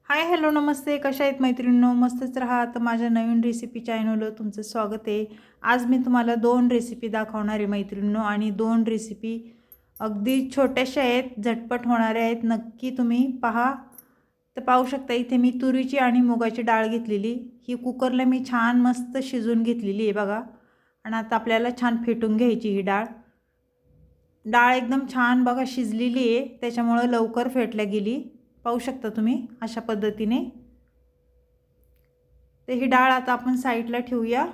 Hi hello नमस्ते, कशा आहेत मैत्रिणींनो? मस्तच राहा. तर माझ्या नवीन रेसिपी चॅनलवर तुमचं स्वागत आहे. आज मी तुम्हाला 2 रेसिपी दाखवणार आहे मैत्रिणींनो, आणि 2 रेसिपी अगदी छोट्याशा आहेत, झटपट होणाऱ्या आहेत. नक्की तुम्ही पहा. तर पाहू शकता इथे मी तुरीची आणि मुगाची डाळ घेतलेली. ही कुकरला मी छान मस्त शिजवून घेतलेली आहे बघा. आणि आता आपल्याला छान फेटून घ्यायची ही डाळ. डाळ एकदम छान बघा शिजलेली आहे, त्याच्यामुळे लवकर फेटल्या गेली. पाहू शकता तुम्ही अशा पद्धतीने. तर ही डाळ आता आपण साईडला ठेवूया.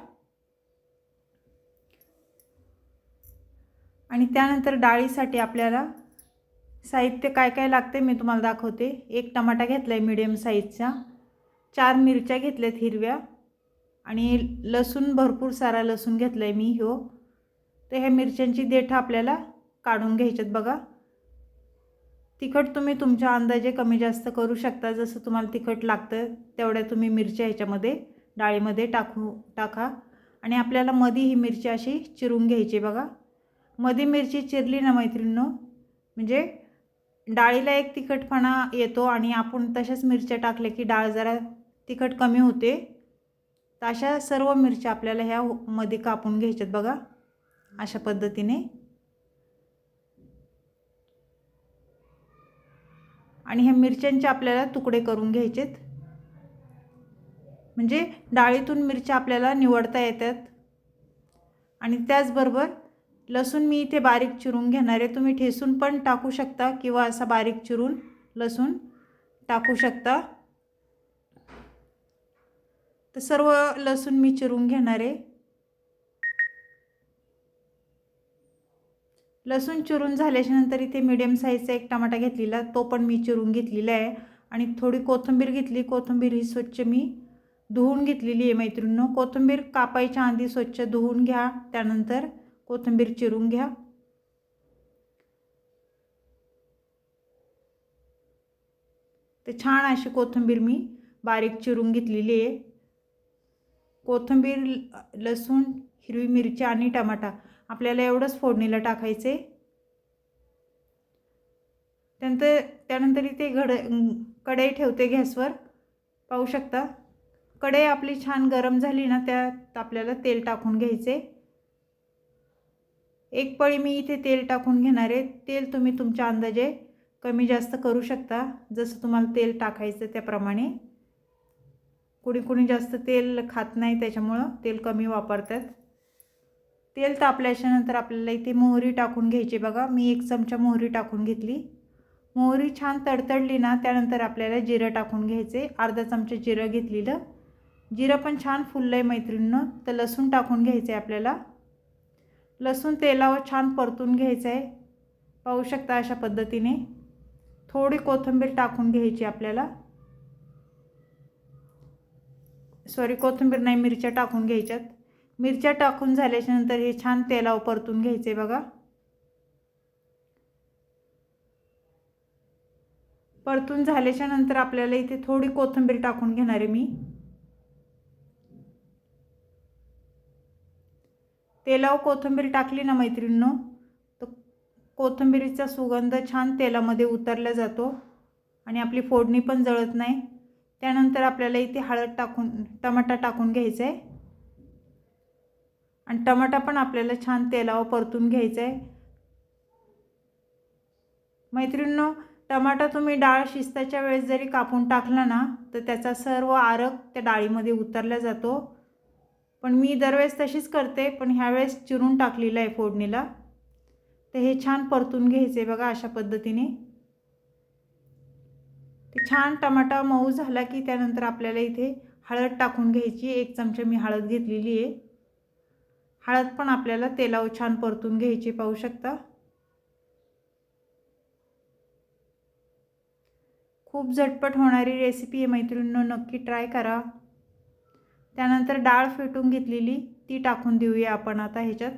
आणि त्यानंतर डाळीसाठी आपल्याला साहित्य काय काय लागते मी तुम्हाला दाखवते. एक टमाटा घेतलाय मीडियम साईजचा, 4 मिरच्या घेतल्यात हिरव्या, आणि लसूण भरपूर सारा लसूण घेतलाय मी हो. तर ह्या मिरच्यांची देठं आपल्याला काढून घ्यायच्यात बघा. तिखट तुम्ही तुमच्या अंदाजे कमी जास्त करू शकता, जसं तुम्हाला तिखट लागतं तेवढ्या तुम्ही मिरच्या ह्याच्यामध्ये डाळीमध्ये टाका. आणि आपल्याला मध्ये ही मिरची अशी चिरून घ्यायची बघा. मध्ये मिरची चिरली ना मैत्रिणींनो, म्हणजे डाळीला एक तिखटपणा येतो, आणि आपण तशाच मिरच्या टाकल्या की डाळ जरा तिखट कमी होते. तर अशा सर्व मिरच्या आपल्याला ह्या मध्ये कापून घ्यायच्यात बघा अशा पद्धतीने. आणि ह्या मिरच्यांचे आपल्याला तुकडे करून घ्यायचेत, म्हणजे डाळीतून मिरच्या आपल्याला निवडता येतात. आणि त्याचबरोबर लसूण मी इथे बारीक चिरून घेणार आहे. तुम्ही ठेसून पण टाकू शकता किंवा असा बारीक चिरून लसूण टाकू शकता. तर सर्व लसूण मी चिरून घेणार आहे. लसूण चिरून झाल्यानंतर इथे मीडियम साईजचा एक टमाटा घेतलेला, तो पण मी चिरून घेतलेला आहे. आणि थोडी कोथिंबीर घेतली. कोथिंबीर ही स्वच्छ मी धुवून घेतलेली आहे मैत्रिणींनो. कोथिंबीर कापायच्या आधी स्वच्छ धुवून घ्या, त्यानंतर कोथिंबीर चिरून घ्या. तर छान अशी कोथिंबीर मी बारीक चिरून घेतलेली आहे. कोथिंबीर, लसूण, हिरवी मिरची आणि टमाटा आपल्याला एवढंच फोडणीला टाकायचे. त्यानंतर इथे कढई ठेवते गॅसवर. पाहू शकता कढई आपली छान गरम झाली ना, त्यात आपल्याला तेल टाकून घ्यायचे. एक पळी मी इथे तेल टाकून घेणार आहे. तेल तुम्ही तुमच्या अंदाजे कमी जास्त करू शकता, जसं तुम्हाला तेल टाकायचं त्याप्रमाणे. कुणी जास्त तेल खात नाही, त्याच्यामुळं तेल कमी वापरतात. तेल तापल्याच्यानंतर आपल्याला इथे मोहरी टाकून घ्यायची बघा. मी 1 चमचा मोहरी टाकून घेतली. मोहरी छान तडतडली ना, त्यानंतर आपल्याला जिरं टाकून घ्यायचे. अर्धा चमचा जिरं घेतलेलं. जिरं पण छान फुललं आहे मैत्रिणींनो. तर लसूण टाकून घ्यायचं आहे आपल्याला. लसूण तेलावर छान परतून घ्यायचं आहे. पाहू शकता अशा पद्धतीने. थोडी कोथिंबीर टाकून घ्यायची आपल्याला. कोथिंबीर नाही, मिरच्या टाकून घ्यायच्यात. मिरच्या टाकून झाल्याच्यानंतर हे छान तेलावर परतून घ्यायचे बघा. परतून झाल्याच्यानंतर आपल्याला इथे थोडी कोथिंबीर टाकून घेणार आहे मी. तेलावर कोथिंबीर टाकली ना मैत्रिणींनो, तर कोथिंबीरीचा सुगंध छान तेलामध्ये उतरला जातो आणि आपली फोडणी पण जळत नाही. त्यानंतर आपल्याला इथे टमाटा टाकून घ्यायचा आहे. आणि टमाटा पण आपल्याला छान तेलावर परतून घ्यायचा आहे. मैत्रिणींनो, टमाटा तुम्ही डाळ शिजताच्या वेळेस जरी कापून टाकला ना, तर त्याचा सर्व आरक त्या डाळीमध्ये उतरला जातो. पण मी दरवेळेस तशीच करते, पण ह्यावेळेस चिरून टाकलेलं आहे फोडणीला. तर हे छान परतून घ्यायचे बघा अशा पद्धतीने. ते छान टमाटा मऊ झाला की त्यानंतर आपल्याला इथे हळद टाकून घ्यायची. 1 चमचा मी हळद घेतलेली आहे. हळद पण आपल्याला तेलावर छान परतून घ्यायची. पाहू शकता खूप झटपट होणारी रेसिपी आहे मैत्रिणींनो, नक्की ट्राय करा. त्यानंतर डाळ फेटून घेतलेली ती टाकून देऊया आपण आता ह्याच्यात.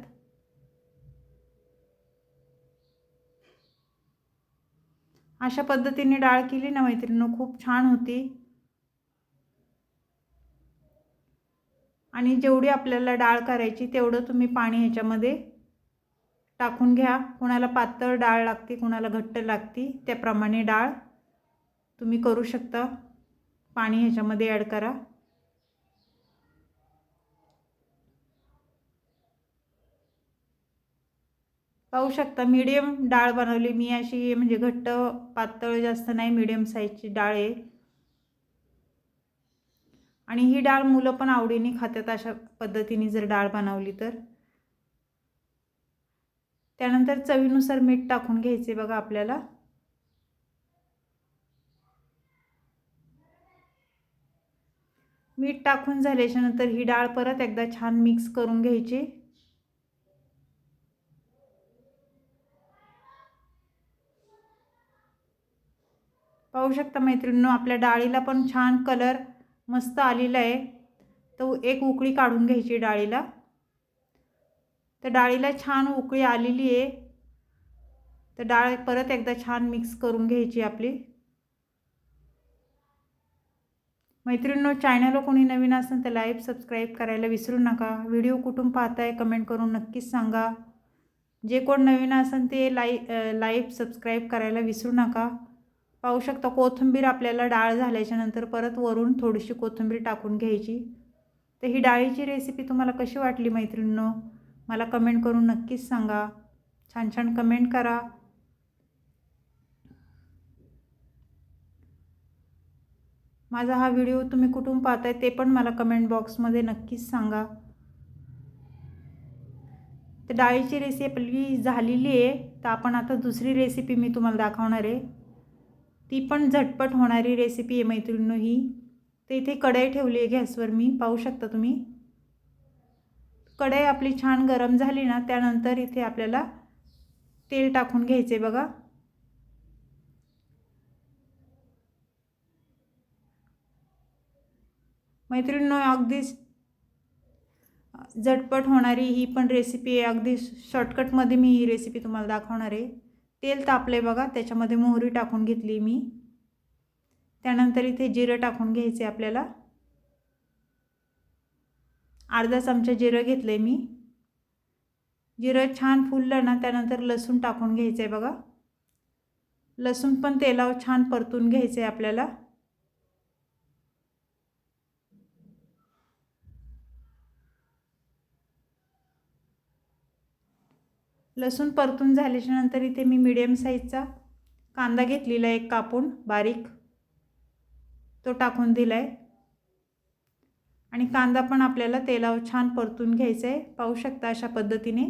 अशा पद्धतीने डाळ केली ना मैत्रिणींनो, खूप छान होती. आणि जेवढी आपल्याला डाळ करायची तेवढं तुम्ही पाणी ह्याच्यामध्ये टाकून घ्या. कोणाला पातळ डाळ लागते, कोणाला घट्ट लागते, त्याप्रमाणे डाळ तुम्ही करू शकता. पाणी ह्याच्यामध्ये ॲड करा. पाहू शकता मीडियम डाळ बनवली मी, अशी म्हणजे घट्ट पातळ जास्त नाही, मीडियम साईजची डाळ आहे. आणि ही डाळ मुलं पण आवडीने खातात अशा पद्धतीने जर डाळ बनवली तर. त्यानंतर चवीनुसार मीठ टाकून घ्यायचे बघा आपल्याला. मीठ टाकून झाल्याच्या नंतर ही डाळ परत एकदा छान मिक्स करून घ्यायची. पाहू शकता मैत्रिणींनो, आपल्या डाळीला पण छान कलर मस्त आलेला आहे. तो एक उकळी काढून घ्यायची डाळीला. तर डाळीला छान उकळी आलेली आहे. तर डाळ परत एकदा छान मिक्स करून घ्यायची आपली. मैत्रिणींनो, चॅनलला कोणी नवीन असेल तर लाईक सबस्क्राईब करायला विसरू नका. व्हिडिओ कुठून पाहताय कमेंट करून नक्कीच सांगा. जे कोण नवीन असेल ते लाईक सबस्क्राईब करायला विसरू नका. पाहू शकता कोथिंबीर आपल्याला डाळ झाल्याच्या नंतर परत वरून थोडीशी कोथिंबीर टाकून घ्यायची. तर ही डाळीची रेसिपी तुम्हाला कशी वाटली मैत्रिणींनो, मला कमेंट करून नक्कीच सांगा. छान छान कमेंट करा. माझा हा व्हिडिओ तुम्ही कुठून पाहताय ते पण मला कमेंट बॉक्समध्ये नक्कीच सांगा. तर डाळीची रेसिपी आपली झालेली आहे. तर आपण आता दुसरी रेसिपी मी तुम्हाला दाखवणार आहे. ती पण झटपट होणारी रेसिपी आहे मैत्रिणींनो ही. तर इथे कढई ठेवली आहे गॅसवर मी, पाहू शकता तुम्ही. कढई आपली छान गरम झाली ना, त्यानंतर इथे आपल्याला तेल टाकून घ्यायचे बघा. मैत्रिणींनो, अगदी झटपट होणारी ही पण रेसिपी आहे. अगदी शॉर्टकटमध्ये मी ही रेसिपी तुम्हाला दाखवणार आहे. तेल तापले बघा, त्याच्यामध्ये मोहरी टाकून घेतली मी. त्यानंतर इथे जिरं टाकून घ्यायचे आपल्याला. अर्धा चमचा जिरं घेतलं आहे मी. जिरं छान फुललं ना, त्यानंतर लसूण टाकून घ्यायचं आहे बघा. लसूण पण तेलावर छान परतून घ्यायचं आहे आपल्याला. लसूण परतून झाल्याच्या नंतर इथे मी मीडियम साईजचा कांदा घेतलेला एक कापून बारीक, तो टाकून दिला आहे. आणि कांदा पण आपल्याला तेलावर छान परतून घ्यायचा आहे. पाहू शकता अशा पद्धतीने.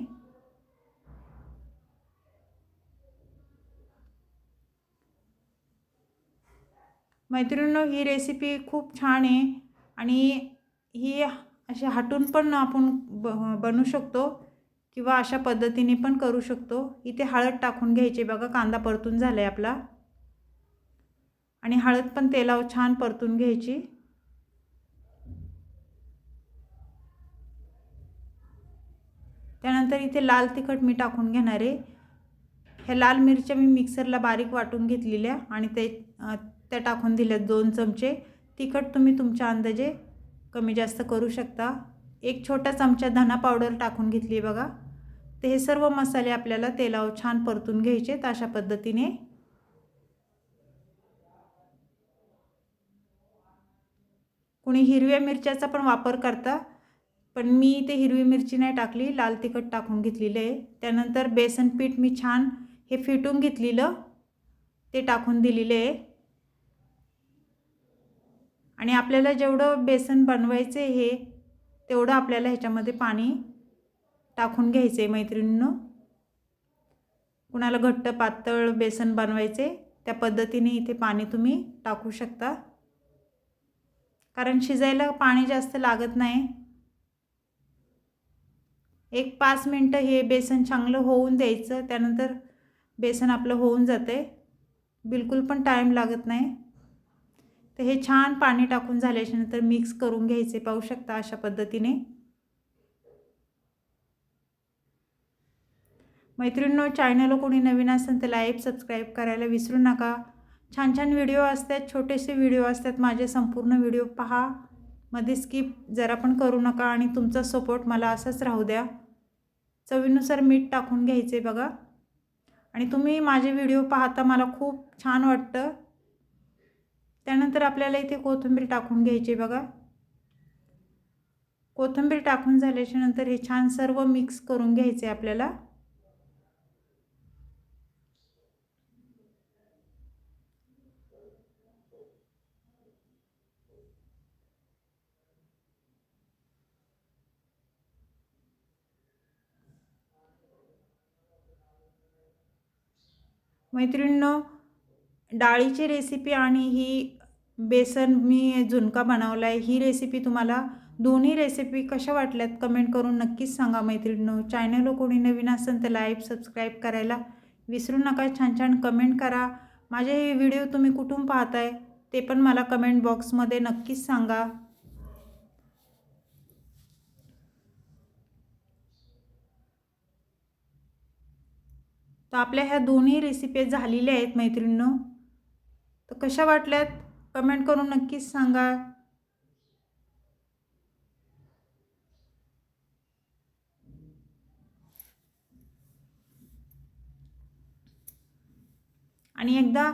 मैत्रिणींनो, ही रेसिपी खूप छान आहे आणि ही अशी हटून पण आपण बनवू शकतो किंवा अशा पद्धतीने पण करू शकतो. इथे हळद टाकून घ्यायची बघा. कांदा परतून झाला आहे आपला आणि हळद पण तेलावर छान परतून घ्यायची. त्यानंतर इथे लाल तिखट मी टाकून घेणार आहे. ह्या लाल मिरच्या मी मिक्सरला बारीक वाटून घेतलेल्या आणि त्या टाकून दिल्या 2 चमचे. तिखट तुम्ही तुमच्या अंदाजे कमी जास्त करू शकता. एक छोटा चमचा धना पावडर टाकून घेतली बघा. तर हे सर्व मसाले आपल्याला तेलावर छान परतून घ्यायचे अशा पद्धतीने. कोणी हिरव्या मिरच्याचा पण वापर करता, पण मी इथे हिरवी मिरची नाही टाकली, लाल तिखट टाकून घेतलेलं आहे. त्यानंतर बेसन पीठ मी छान हे फेटून घेतलेलं ते टाकून दिलेलं आहे. आणि आपल्याला जेवढं बेसन बनवायचं आहे तेवढं आपल्याला ह्याच्यामध्ये पाणी टाकून घ्यायचं आहे मैत्रिणींनो. कुणाला घट्ट पातळ बेसन बनवायचे त्या पद्धतीने इथे पाणी तुम्ही टाकू शकता, कारण शिजायला पाणी जास्त लागत नाही. एक 5 मिनटं हे बेसन चांगलं होऊन द्यायचं. त्यानंतर बेसन आपलं होऊन जाते, बिलकुल पण टाईम लागत नाही. तर हे छान पाणी टाकून झाल्याच्या नंतर मिक्स करून घ्यायचे. पाहू शकता अशा पद्धतीने. मैत्रिणींनो, चॅनलला कोणी नवीन असेल तर लाईक सबस्क्राईब करायला विसरू नका. छान छान व्हिडिओ असतात, छोटेसे व्हिडिओ असतात. माझे संपूर्ण व्हिडिओ पहा, मध्ये स्किप जरा पण करू नका आणि तुमचा सपोर्ट मला असाच राहू द्या. चवीनुसार मीठ टाकून घ्यायचे बघा. आणि तुम्ही माझे व्हिडिओ पाहता मला खूप छान वाटतं. त्यानंतर आपल्याला इथे कोथिंबीर टाकून घ्यायची बघा. कोथिंबीर टाकून झाल्याच्या नंतर हे छान सर्व मिक्स करून घ्यायचे आपल्याला. मैत्रिणींनो, डाळीची रेसिपी आणि ही बेसन मी झुणका बनवला आहे, ही रेसिपी तुम्हाला दोन्ही रेसिपी कशा वाटल्यात कमेंट करून नक्कीच सांगा मैत्रिणींनो. चॅनलवर कोणी नवीन असेल तर लाईक सबस्क्राईब करायला विसरू नका. छान छान कमेंट करा. माझे हे व्हिडिओ तुम्ही कुठून पाहताय ते पण मला कमेंट बॉक्समध्ये नक्कीच सांगा. तर आपल्या ह्या दोन्ही रेसिपी झालेल्या आहेत मैत्रिणींनो. तर कशा वाटल्यात कमेंट करून नक्कीच सांगा. आणि एकदा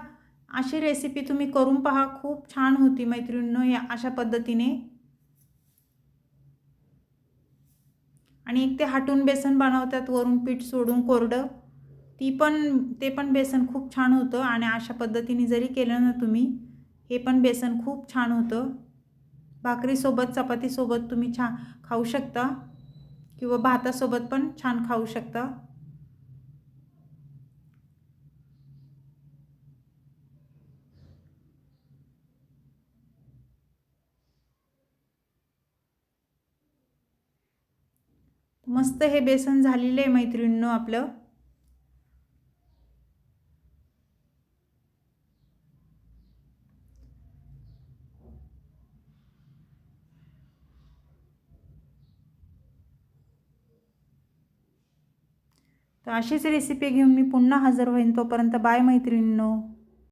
अशी रेसिपी तुम्ही करून पहा, खूप छान होती मैत्रिणींनो या अशा पद्धतीने. आणि एक ते हटून बेसन बनवतात वरून पीठ सोडून कोरडं, ते पण बेसन खूप छान होतं. आणि अशा पद्धतीने जरी केलं ना तुम्ही, हे पण बेसन खूप छान होतं. भाकरीसोबत चपातीसोबत तुम्ही छान खाऊ शकता किंवा भातासोबत पण छान खाऊ शकता. मस्त हे बेसन झालेलं आहे मैत्रिणींनो आपलं. तर अशीच रेसिपी घेऊन मी पुन्हा हजर होईन. तोपर्यंत बाय मैत्रिणींनो.